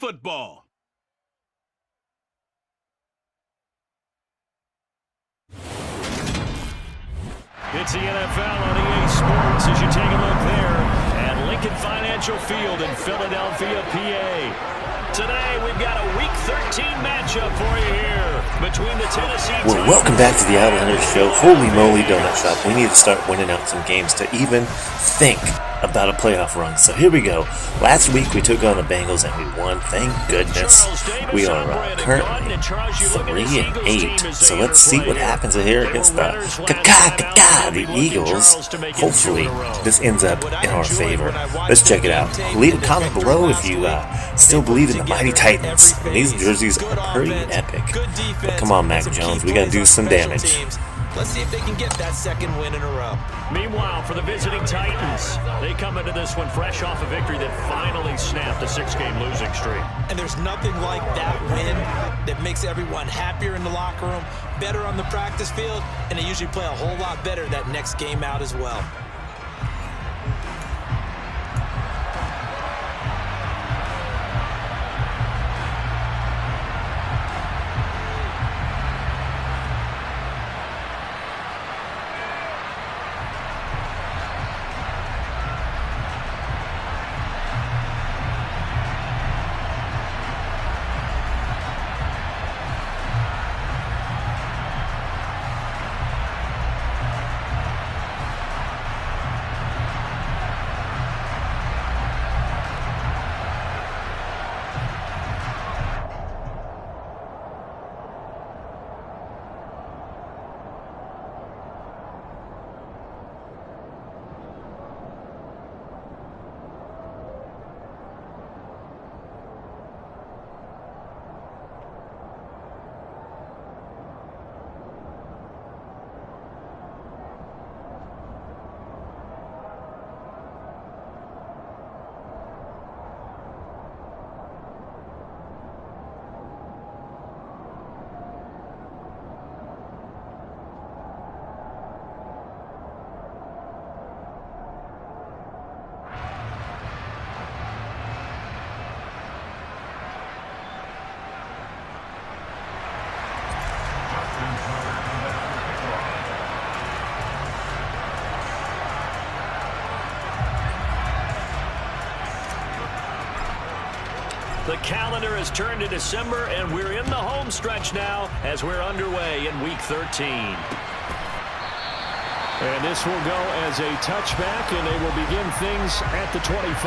football. It's the NFL on EA Sports as you take a look there at Lincoln Financial Field in Philadelphia, PA. Today, we've got a Week 13 matchup for you here between the Tennessee Titans. Well, welcome back to the Outlander Show. Holy moly, Donut Shop. We need to start winning out some games to even think about a playoff run. So here we go. Last week, we took on the Bengals and we won. Thank goodness. We are currently 3-8. So let's see what happens here against the Eagles. Hopefully, this ends up in our favor. Let's check it out. Leave a comment below if you still believe in the mighty Titans. These jerseys are pretty epic. But come on, Mac Jones. We got to do some damage. Let's see if they can get that second win in a row. Meanwhile, for the visiting Titans, they come into this one fresh off a victory that finally snapped a 6-game losing streak. And there's nothing like that win that makes everyone happier in the locker room, better on the practice field, and they usually play a whole lot better that next game out as well. The calendar has turned to December, and we're in the home stretch now as we're underway in Week 13. And this will go as a touchback, and they will begin things at the 25.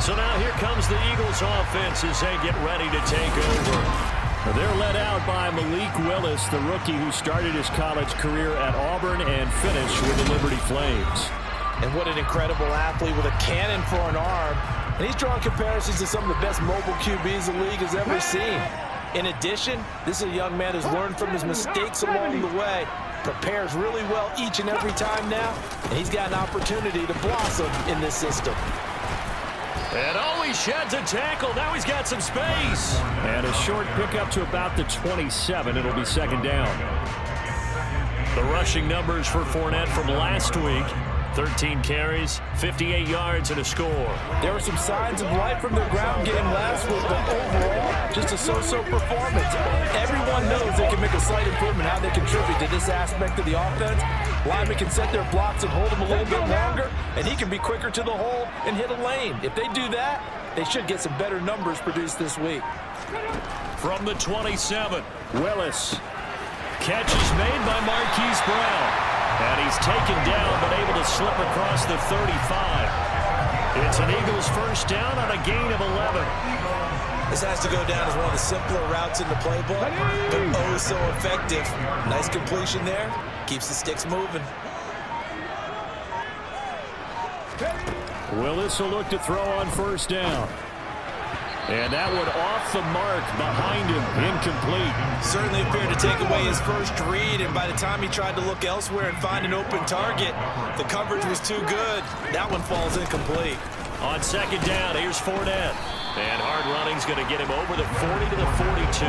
So now here comes the Eagles offense as they get ready to take over. They're led out by Malik Willis, the rookie who started his college career at Auburn and finished with the Liberty Flames. And what an incredible athlete with a cannon for an arm. And he's drawing comparisons to some of the best mobile QBs the league has ever seen. In addition, this is a young man who's learned from his mistakes along the way, prepares really well each and every time now, and he's got an opportunity to blossom in this system. And he sheds a tackle. Now he's got some space. And a short pickup to about the 27. It'll be second down. The rushing numbers for Fournette from last week. 13 carries, 58 yards, and a score. There were some signs of life from their ground game last week, but overall, just a so-so performance. Everyone knows they can make a slight improvement how they contribute to this aspect of the offense. Linemen can set their blocks and hold them a little bit longer, and he can be quicker to the hole and hit a lane. If they do that, they should get some better numbers produced this week. From the 27, Willis. Catch is made by Marquise Brown. And he's taken down, but able to slip across the 35. It's an Eagles first down on a gain of 11. This has to go down as one of the simpler routes in the playbook, but oh so effective. Nice completion there. Keeps the sticks moving. Willis will look to throw on first down. And that one off the mark behind him, incomplete. Certainly appeared to take away his first read, and by the time he tried to look elsewhere and find an open target, the coverage was too good. That one falls incomplete. On second down, here's Fournette. And hard running's going to get him over the 40 to the 42.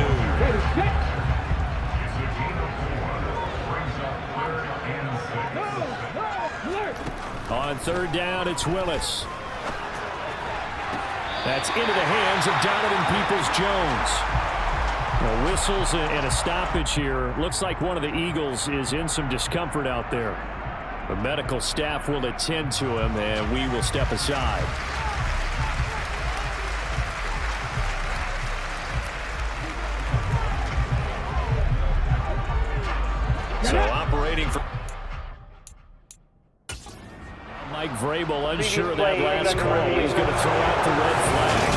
On third down, it's Willis. That's into the hands of Donovan Peoples-Jones. Well, whistles and a stoppage here. Looks like one of the Eagles is in some discomfort out there. The medical staff will attend to him, and we will step aside. So operating for Mike Vrabel, unsure of that last call. He's going to throw out the red flag.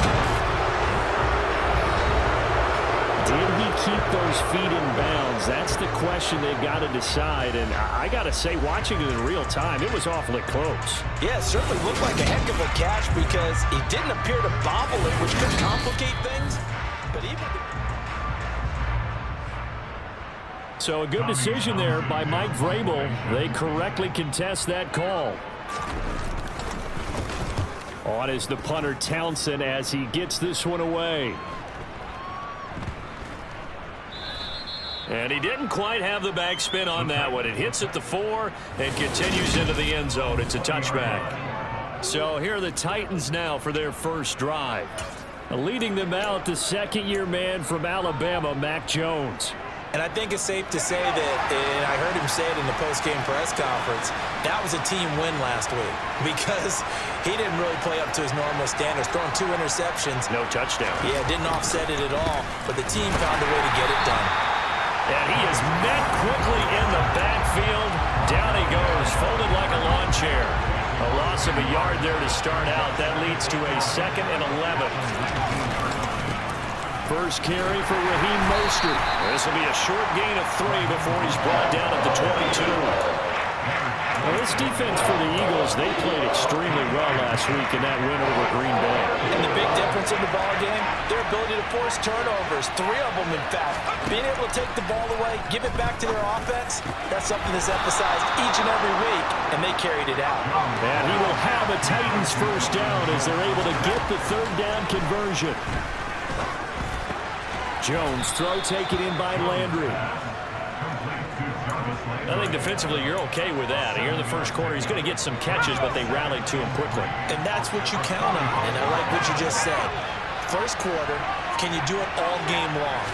Did he keep those feet in bounds? That's the question they've got to decide. And I got to say, watching it in real time, it was awfully close. Yeah, it certainly looked like a heck of a catch because he didn't appear to bobble it, which could complicate things. But even... So a good decision there by Mike Vrabel. They correctly contest that call. On is the punter Townsend as he gets this one away. And he didn't quite have the backspin on that one. It hits at the 4 and continues into the end zone. It's a touchback. So here are the Titans now for their first drive. Leading them out, the second-year man from Alabama, Mac Jones. And I think it's safe to say that, and I heard him say it in the post-game press conference, that was a team win last week because he didn't really play up to his normal standards, throwing 2 interceptions. No touchdown. Yeah, didn't offset it at all, but the team found a way to get it done. And he is met quickly in the backfield. Down he goes, folded like a lawn chair. A loss of a yard there to start out. That leads to a 2nd and 11. First carry for Raheem Mostert. This will be a short gain of 3 before he's brought down at the 22. Well, this defense for the Eagles, they played extremely well last week in that win over Green Bay. And the big difference in the ball game, their ability to force turnovers, 3 of them in fact. Being able to take the ball away, give it back to their offense, that's something that's emphasized each and every week, and they carried it out. And he will have a Titans first down as they're able to get the 3rd down conversion. Jones, throw taken in by Landry. I think defensively you're okay with that. Here in the first quarter, he's going to get some catches, but they rallied to him quickly. And that's what you count on, and I like what you just said. First quarter, can you do it all game long?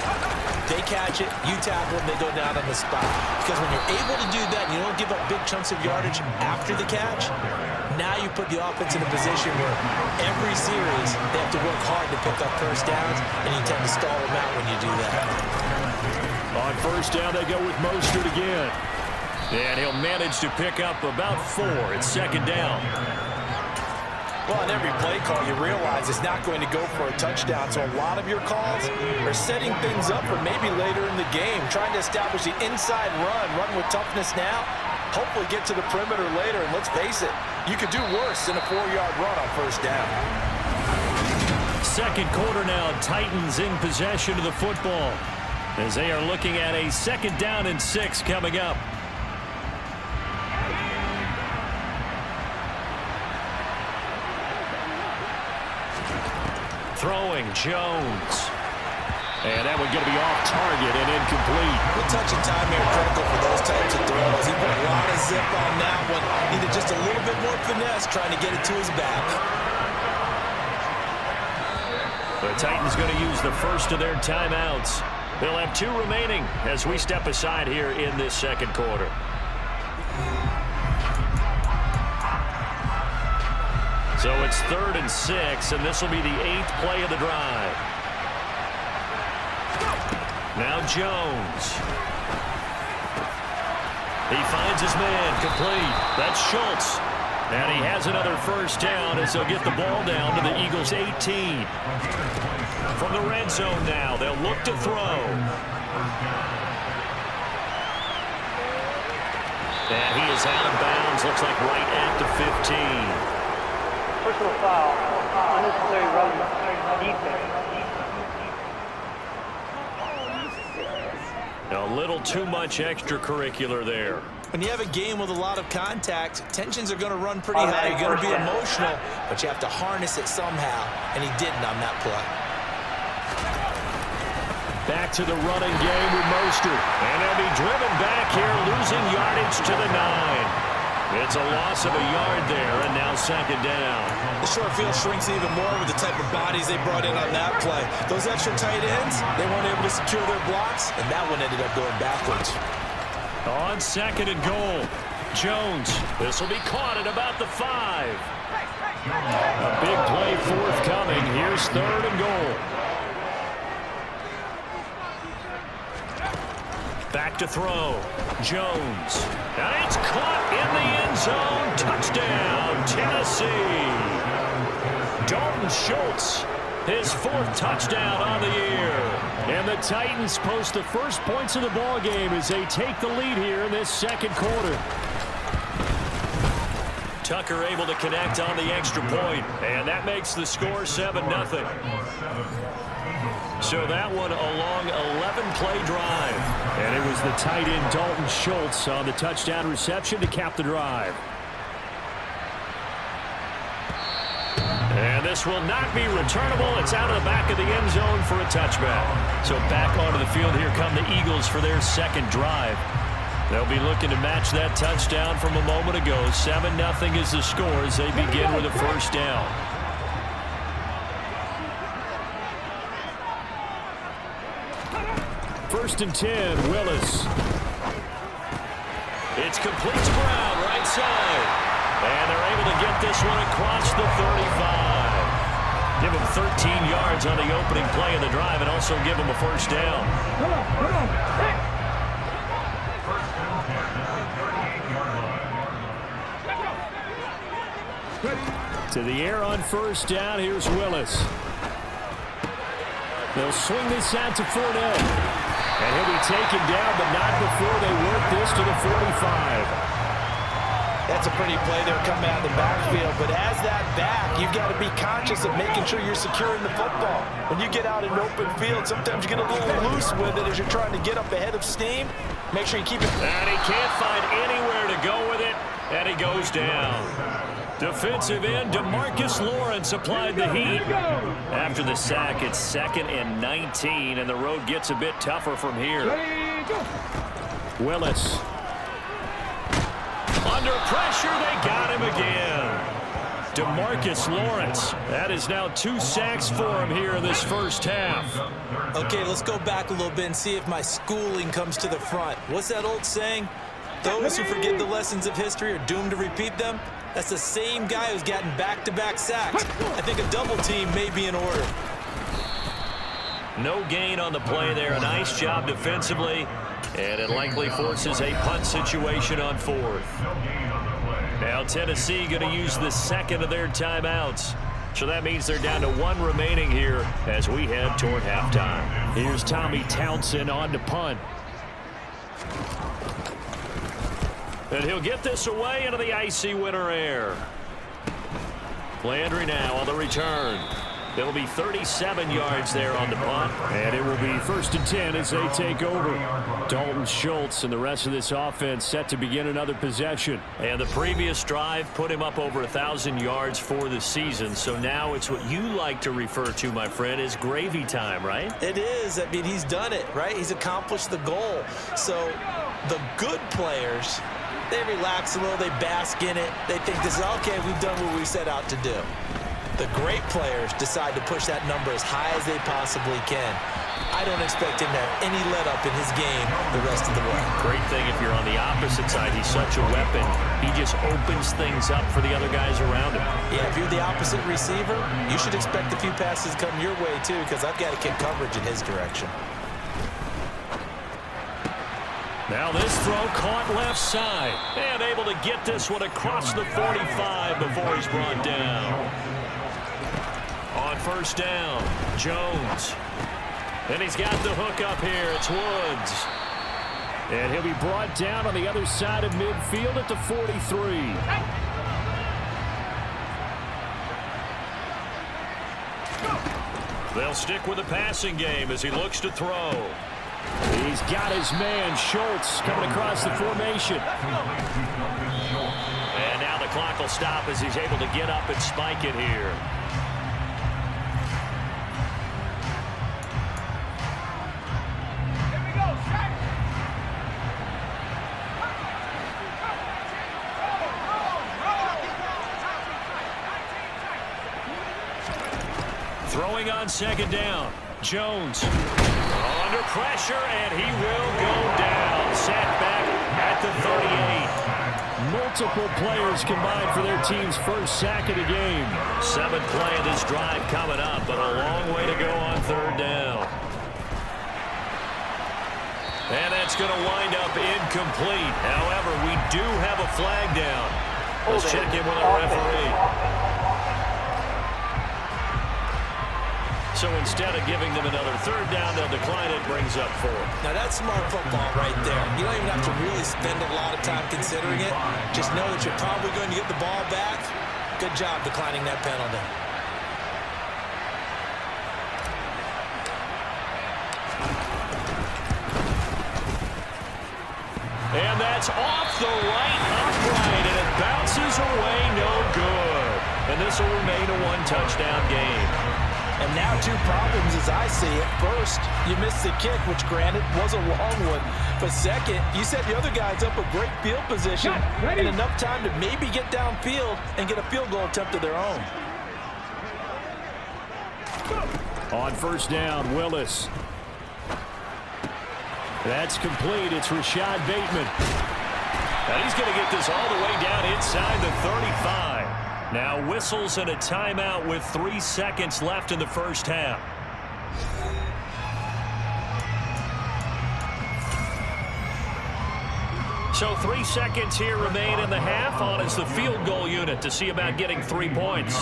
They catch it, you tackle them, they go down on the spot. Because when you're able to do that and you don't give up big chunks of yardage after the catch, now you put the offense in a position where every series they have to work hard to pick up first downs, and you tend to stall them out when you do that. On first down, they go with Mostert again. And he'll manage to pick up about 4. It's 2nd down. Well, on every play call, you realize it's not going to go for a touchdown. So a lot of your calls are setting things up for maybe later in the game, trying to establish the inside run with toughness now, hopefully get to the perimeter later. And let's face it, you could do worse than a 4-yard run on first down. Second quarter now, Titans in possession of the football as they are looking at a 2nd down and 6 coming up. Throwing Jones. And that one going to be off target and incomplete. A touch of time here critical for those types of throws. He put a lot of zip on that one. Needed just a little bit more finesse trying to get it to his back. The Titans going to use the first of their timeouts. They'll have 2 remaining as we step aside here in this second quarter. So it's 3rd and 6, and this will be the 8th play of the drive. Now Jones. He finds his man, complete. That's Schultz. And he has another first down as they'll get the ball down to the Eagles' 18. From the red zone now, they'll look to throw. And he is out of bounds, looks like right at the 15. Personal foul, unnecessary running, defense. A little too much extracurricular there. When you have a game with a lot of contact, tensions are going to run pretty high. You're going to be emotional, but you have to harness it somehow, and he didn't on that play. Back to the running game with Mostert. And they'll be driven back here, losing yardage to the 9. It's a loss of a yard there, and now second down. The short field shrinks even more with the type of bodies they brought in on that play. Those extra tight ends, they weren't able to secure their blocks, and that one ended up going backwards. On second and goal, Jones. This will be caught at about the 5. A big play forthcoming. Here's third and goal. Back to throw. Jones. And it's caught in the end zone. Touchdown, Tennessee. Dalton Schultz, his 4th touchdown on the year. And the Titans post the first points of the ball game as they take the lead here in this second quarter. Tucker able to connect on the extra point, and that makes the score 7-0. So that one a long 11-play drive. And it was the tight end Dalton Schultz on the touchdown reception to cap the drive. And this will not be returnable. It's out of the back of the end zone for a touchback. So back onto the field, here come the Eagles for their second drive. They'll be looking to match that touchdown from a moment ago. 7-0 is the score as they begin with a first down. First and 10, Willis. It's complete to Brown, right side. And they're able to get this one across the 35. Give him 13 yards on the opening play of the drive and also give him a first down. To the air on first down, here's Willis. They'll swing this out to Fournette. And he'll be taken down, but not before they work this to the 45. That's a pretty play there coming out of the backfield, but as that back, you've got to be conscious of making sure you're securing the football. When you get out in open field, sometimes you get a little loose with it as you're trying to get up ahead of steam. Make sure you keep it. And he can't find anywhere to go with it, and he goes down. Defensive end DeMarcus Lawrence applied the heat. After the sack, it's 2nd and 19, and the road gets a bit tougher from here. Willis. Under pressure, they got him again. DeMarcus Lawrence. That is now 2 sacks for him here in this first half. Okay, let's go back a little bit and see if my schooling comes to the front. What's that old saying? Those who forget the lessons of history are doomed to repeat them. That's the same guy who's gotten back-to-back sacks. I think a double team may be in order. No gain on the play there. A nice job defensively. And it likely forces a punt situation on 4th. Now Tennessee going to use the second of their timeouts. So that means they're down to 1 remaining here as we head toward halftime. Here's Tommy Townsend on to punt. And he'll get this away into the icy winter air. Landry now on the return. It'll be 37 yards there on the punt. And it will be 1st and 10 as they take over. Dalton Schultz and the rest of this offense set to begin another possession. And the previous drive put him up over 1,000 yards for the season. So now it's what you like to refer to, my friend, as gravy time, right? It is. I mean, he's done it, right? He's accomplished the goal. So the good players, they relax a little, they bask in it. They think this is, okay, we've done what we set out to do. The great players decide to push that number as high as they possibly can. I don't expect him to have any let-up in his game the rest of the way. Great thing if you're on the opposite side. He's such a weapon. He just opens things up for the other guys around him. Yeah, if you're the opposite receiver, you should expect a few passes to come your way, too, because I've got to kick coverage in his direction. Now this throw caught left side. And able to get this one across the 45 before he's brought down. On first down, Jones. And he's got the hook up here. It's Woods. And he'll be brought down on the other side of midfield at the 43. They'll stick with the passing game as he looks to throw. He's got his man, Schultz, coming across the formation. And now the clock will stop as he's able to get up and spike it here. Throwing on second down. Jones under pressure, and he will go down. Sacked back at the 38. Multiple players combined for their team's first sack of the game. 7th play of this drive coming up, but a long way to go on third down. And that's going to wind up incomplete. However, we do have a flag down. Let's check in with our referee. So instead of giving them another third down, they'll decline it, brings up 4. Now that's smart football right there. You don't even have to really spend a lot of time considering it. Just know that you're probably going to get the ball back. Good job declining that penalty. And that's off the right upright, and it bounces away, no good. And this will remain a 1-touchdown game. And now 2 problems as I see it. First, you missed the kick, which granted was a long one. But second, you set the other guys up a great field position and enough time to maybe get downfield and get a field goal attempt of their own. On first down, Willis. That's complete. It's Rashad Bateman. Now he's going to get this all the way down inside the 35. Now whistles and a timeout with 3 seconds left in the first half. So 3 seconds here remain in the half. On is the field goal unit to see about getting 3 points.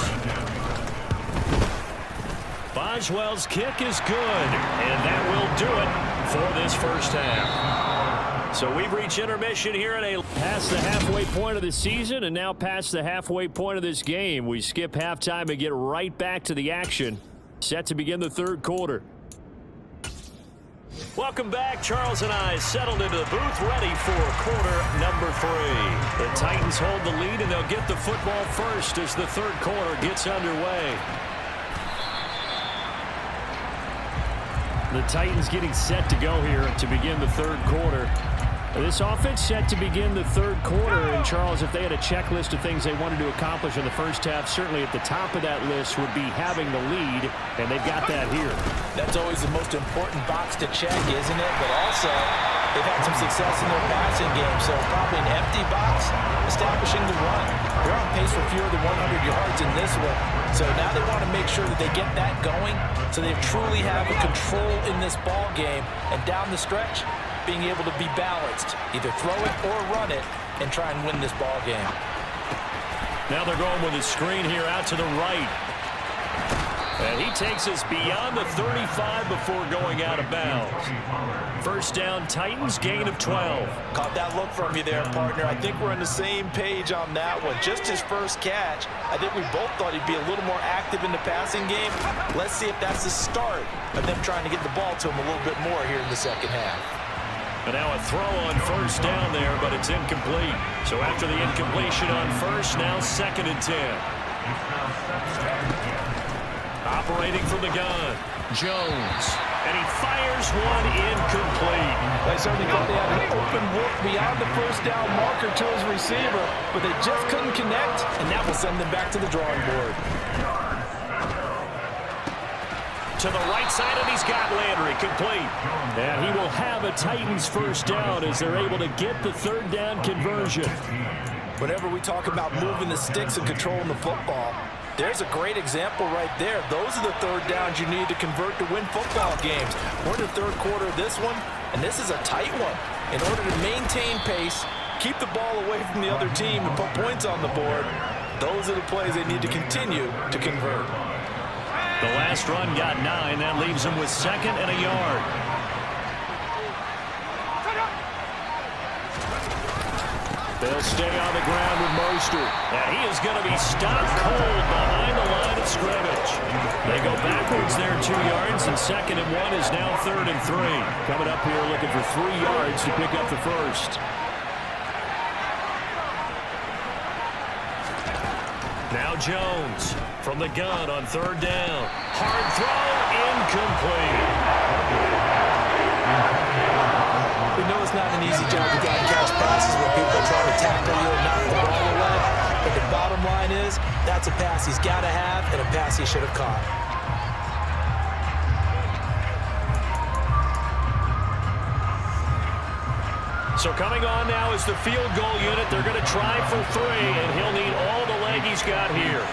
Boswell's kick is good, and that will do it for this first half. So we've reached intermission here at past the halfway point of the season and now past the halfway point of this game. We skip halftime and get right back to the action. Set to begin the third quarter. Welcome back. Charles and I settled into the booth ready for quarter number 3. The Titans hold the lead, and they'll get the football first as the third quarter gets underway. The Titans getting set to go here to begin the third quarter. This offense set to begin the third quarter. And, Charles, if they had a checklist of things they wanted to accomplish in the first half, certainly at the top of that list would be having the lead, and they've got that here. That's always the most important box to check, isn't it? But also, they've had some success in their passing game, so probably an empty box, establishing the run. They're on pace for fewer than 100 yards in this one. So now they want to make sure that they get that going so they truly have a control in this ball game. And down the stretch, being able to be balanced, either throw it or run it, and try and win this ball game. Now they're going with a screen here out to the right. And he takes us beyond the 35 before going out of bounds. First down, Titans, gain of 12. Caught that look from you there, partner. I think we're on the same page on that one. Just his first catch, I think we both thought he'd be a little more active in the passing game. Let's see if that's the start of them trying to get the ball to him a little bit more here in the second half. And now a throw on first down there, but it's incomplete. So after the incompletion on first, now 2nd and 10. Operating from the gun, Jones. And he fires one incomplete. They certainly thought they had an open look beyond the first down marker to his receiver, but they just couldn't connect, and that will send them back to the drawing board. To the right side, and he's got Landry, complete. And he will have a Titans first down as they're able to get the third down conversion. Whenever we talk about moving the sticks and controlling the football, there's a great example right there. Those are the third downs you need to convert to win football games. We're in the third quarter of this one, and this is a tight one. In order to maintain pace, keep the ball away from the other team, and put points on the board, those are the plays they need to continue to convert. The last run got 9. That leaves them with 2nd and a yard. They'll stay on the ground with Mostert. And he is going to be stopped cold behind the line of scrimmage. They go backwards there 2 yards, and 2nd and 1 is now 3rd and 3. Coming up here looking for 3 yards to pick up the first. Now Jones from the gun on 3rd down. Hard throw, incomplete. We know it's not an easy job to get catch passes when people are trying to tackle you and knock the ball away. But the bottom line is, that's a pass he's got to have and a pass he should have caught. So coming on now is the field goal unit. They're going to try for 3, and he'll need all the leg he's got here.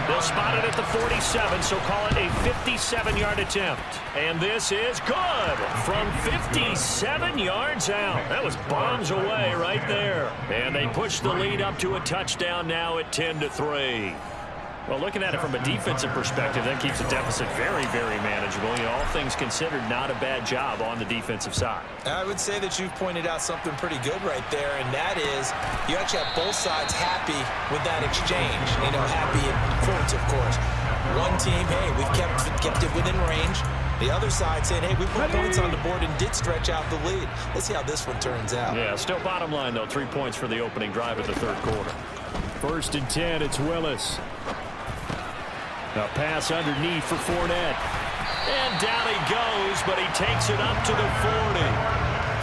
They'll spot it at the 47, so call it a 57-yard attempt. And this is good from 57 yards out. That was bombs away right there. And they push the lead up to a touchdown now at 10-3. Well, looking at it from a defensive perspective, that keeps the deficit very, very manageable. You know, all things considered, not a bad job on the defensive side. I would say that you've pointed out something pretty good right there, and that is you actually have both sides happy with that exchange. You know, happy in quotes, of course. One team, hey, we've kept it within range. The other side saying, hey, we put points on the board and did stretch out the lead. Let's see how this one turns out. Yeah, still bottom line, though, 3 points for the opening drive of the third quarter. 1st and 10, it's Willis. A pass underneath for Fournette. And down he goes, but he takes it up to the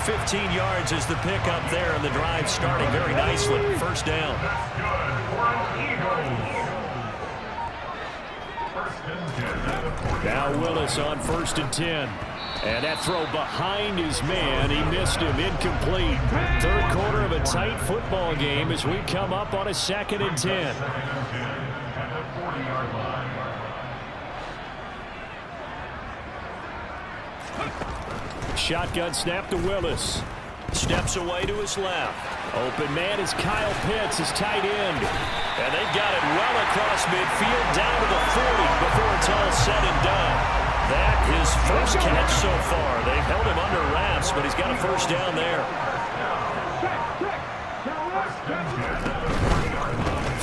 40. 15 yards is the pickup there, and the drive starting very nicely. First down. Now Willis on 1st and 10. And that throw behind his man. He missed him. Incomplete. Third quarter of a tight football game as we come up on a 2nd and 10. Shotgun snap to Willis. Steps away to his left. Open man is Kyle Pitts, his tight end. And they've got it well across midfield down to the 40 before it's all said and done. That is first catch so far. They've held him under wraps, but he's got a first down there.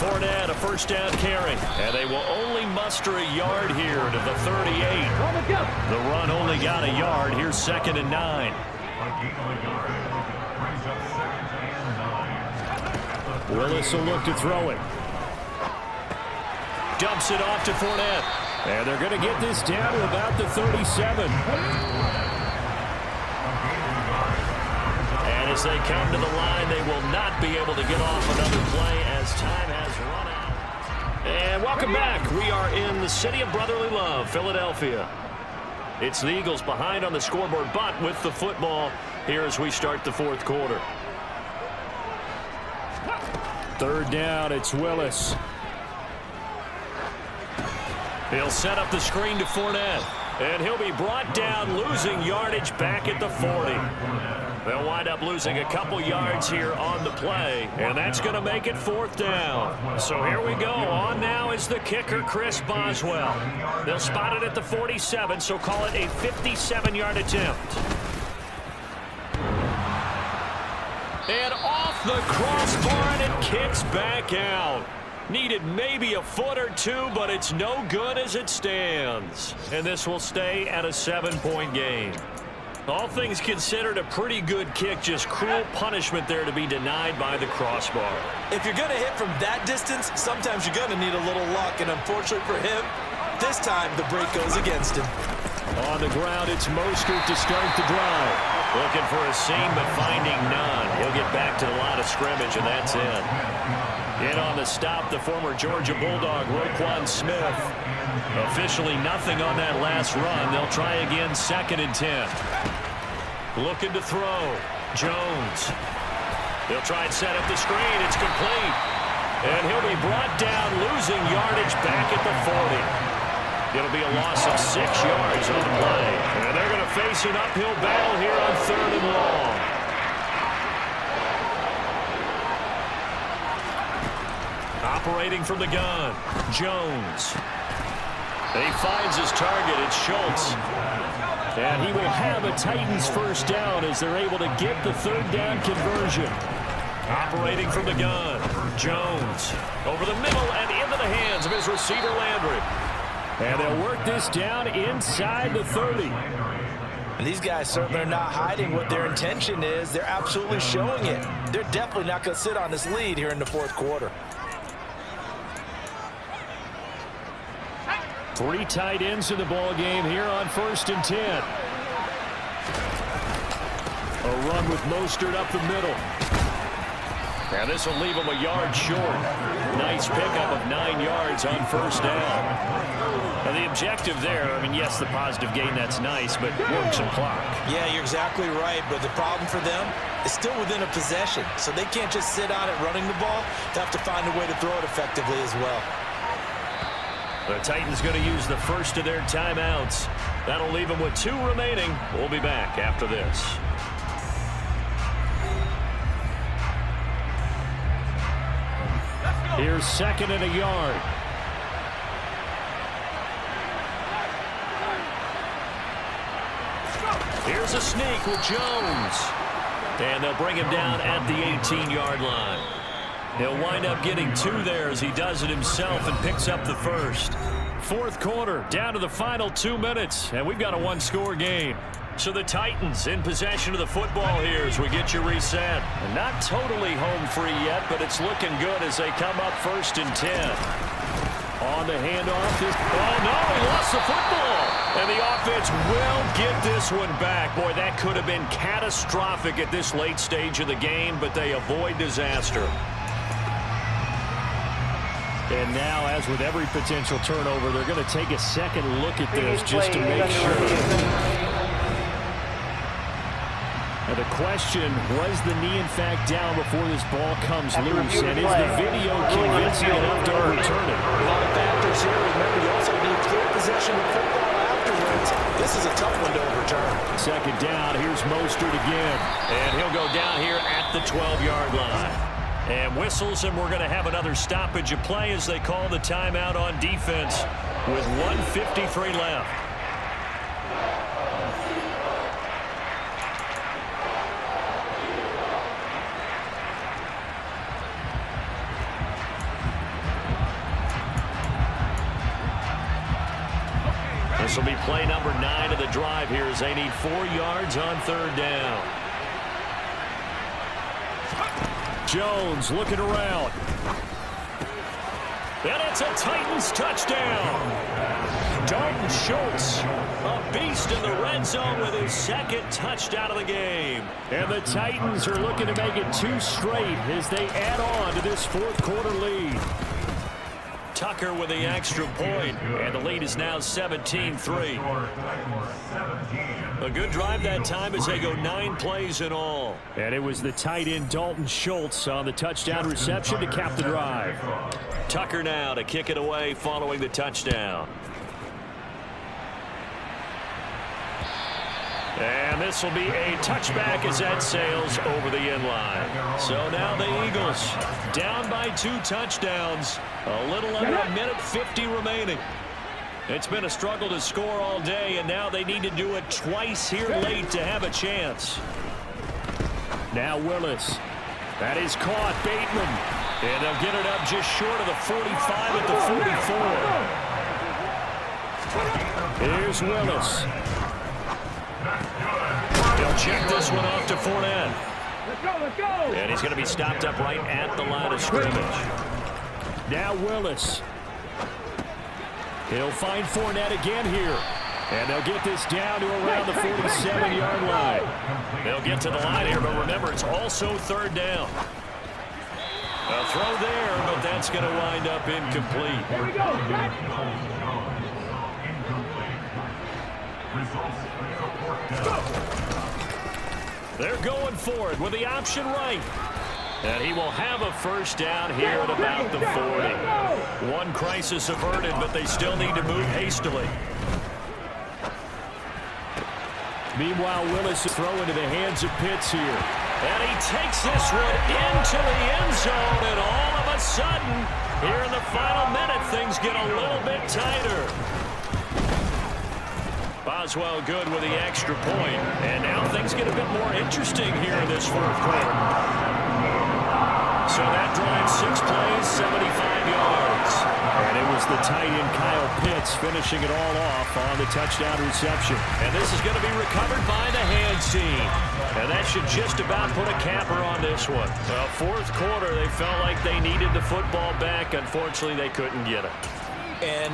Fournette, a first down carry. And they will only muster a yard here to the 38. The run only got a yard. Here's 2nd and 9. Willis will look to throw it. Dumps it off to Fournette. And they're going to get this down to about the 37. And as they come to the line, they will not be able to get off another play as time has run out. And welcome back. We are in the city of brotherly love, Philadelphia. It's the Eagles behind on the scoreboard, but with the football here as we start the fourth quarter. 3rd down, it's Willis. He'll set up the screen to Fournette. And he'll be brought down, losing yardage back at the 40. They'll wind up losing a couple yards here on the play, and that's going to make it 4th down. So here we go. On now is the kicker, Chris Boswell. They'll spot it at the 47, so call it a 57-yard attempt. And off the crossbar, and it kicks back out. Needed maybe a foot or two, but it's no good as it stands. And this will stay at a 7-point game. All things considered, a pretty good kick. Just cruel punishment there to be denied by the crossbar. If you're going to hit from that distance, sometimes you're going to need a little luck. And unfortunately for him, this time the break goes against him. On the ground, it's Mostert to start the drive. Looking for a seam, but finding none. He'll get back to the line of scrimmage, and that's it. In on the stop, the former Georgia Bulldog, Roquan Smith. Officially nothing on that last run. They'll try again, 2nd and 10. Looking to throw. Jones. They'll try and set up the screen. It's complete. And he'll be brought down, losing yardage back at the 40. It'll be a loss of 6 yards on the play. And they're going to face an uphill battle here on 3rd and long. Operating from the gun, Jones. And he finds his target. It's Schultz. And he will have a Titans first down as they're able to get the 3rd down conversion. Operating from the gun, Jones. Over the middle and into the hands of his receiver, Landry. And they'll work this down inside the 30. And these guys certainly are not hiding what their intention is. They're absolutely showing it. They're definitely not going to sit on this lead here in the fourth quarter. 3 tight ends in the ball game here on 1st and 10. A run with Mostert up the middle. And this will leave him a yard short. Nice pickup of 9 yards on first down. And the objective there, I mean, yes, the positive gain, that's nice, but work some clock. Yeah, you're exactly right, but the problem for them is still within a possession, so they can't just sit on it running the ball. They have to find a way to throw it effectively as well. The Titans going to use the first of their timeouts. That'll leave them with 2 remaining. We'll be back after this. Here's 2nd and a yard. Here's a sneak with Jones. And they'll bring him down at the 18-yard line. He'll wind up getting 2 there as he does it himself and picks up the first. 4th quarter, down to the final 2 minutes, and we've got a 1-score game. So the Titans in possession of the football here as we get you reset. Not totally home free yet, but it's looking good as they come up 1st and 10. On the handoff. Oh, no, he lost the football. And the offense will get this one back. Boy, that could have been catastrophic at this late stage of the game, but they avoid disaster. And now, as with every potential turnover, they're going to take a second look at this just to make sure. And the question, was the knee in fact down before this ball comes loose? And is the video convincing enough to overturn it? A lot of factors here. Remember, you also need clear possession of football afterwards. This is a tough one to overturn. 2nd down. Here's Mostert again. And he'll go down here at the 12-yard line. And whistles, and we're going to have another stoppage of play as they call the timeout on defense with 1:53 left. This will be play number 9 of the drive here as they need 4 yards on 3rd down. Jones looking around. And it's a Titans touchdown. Dalton Schultz, a beast in the red zone with his 2nd touchdown of the game. And the Titans are looking to make it 2 straight as they add on to this 4th quarter lead. Tucker with the extra point, and the lead is now 17-3. A good drive that time as they go 9 plays in all. And it was the tight end Dalton Schultz on the touchdown reception to cap the drive. Tucker now to kick it away following the touchdown. And this will be a touchback as that sails over the end line. So now the Eagles down by 2 touchdowns. A little under a minute 50 remaining. It's been a struggle to score all day, and now they need to do it twice here late to have a chance. Now Willis. That is caught. Bateman. And they'll get it up just short of the 45 at the 44. Here's Willis. They'll check this one off to Fournette. Let's go! And he's going to be stopped up right at the line of scrimmage. Now Willis. He'll find Fournette again here. And they'll get this down to around the 47-yard line. They'll get to the line here, but remember, it's also 3rd down. A throw there, but that's going to wind up incomplete. Here we go! They're going for it with the option right. And he will have a first down here at about the 40. One crisis averted, but they still need to move hastily. Meanwhile, Willis is throw into the hands of Pitts here. And he takes this one into the end zone, and all of a sudden, here in the final minute, things get a little bit tighter. Boswell good with the extra point, and now things get a bit more interesting here in this 4th quarter. So that drive 6 plays, 75 yards. And it was the tight end Kyle Pitts finishing it all off on the touchdown reception. And this is going to be recovered by the hands team. And that should just about put a capper on this one. 4th quarter, they felt like they needed the football back. Unfortunately, they couldn't get it. And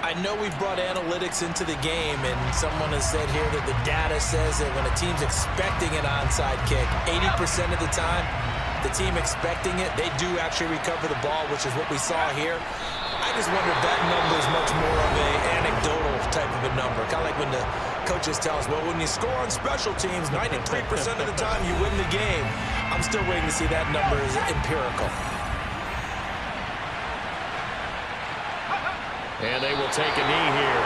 I know we brought analytics into the game, and someone has said here that the data says that when a team's expecting an onside kick, 80% of the time, the team expecting it, they do actually recover the ball, which is what we saw here. I just wonder if that number is much more of an anecdotal type of a number. Kind of like when the coaches tell us, well, when you score on special teams, 93% of the time you win the game. I'm still waiting to see that number is empirical. And they will take a knee here.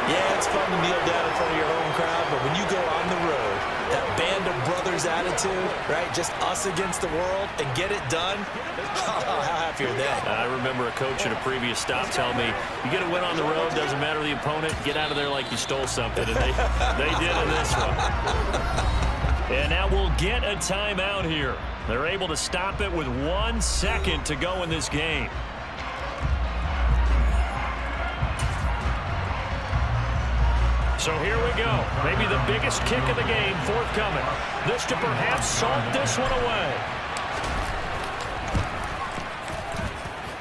Yeah, it's fun to kneel down in front of your home crowd, but when you go on the road, that band of brothers attitude, right, just us against the world, and get it done, how happy are they? I remember a coach at a previous stop telling me, you get a win on the road, doesn't matter the opponent, get out of there like you stole something, and they did in this one. And now we'll get a timeout here. They're able to stop it with 1 second to go in this game. So here we go. Maybe the biggest kick of the game forthcoming. This to perhaps salt this one away.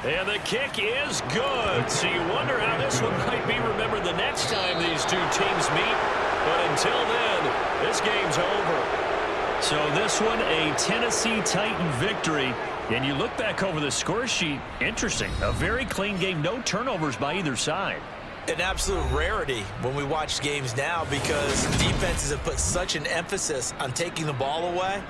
And the kick is good. So you wonder how this one might be remembered the next time these two teams meet. But until then, this game's over. So this one, a Tennessee Titan victory. And you look back over the score sheet, interesting. A very clean game, no turnovers by either side. An absolute rarity when we watch games now because defenses have put such an emphasis on taking the ball away.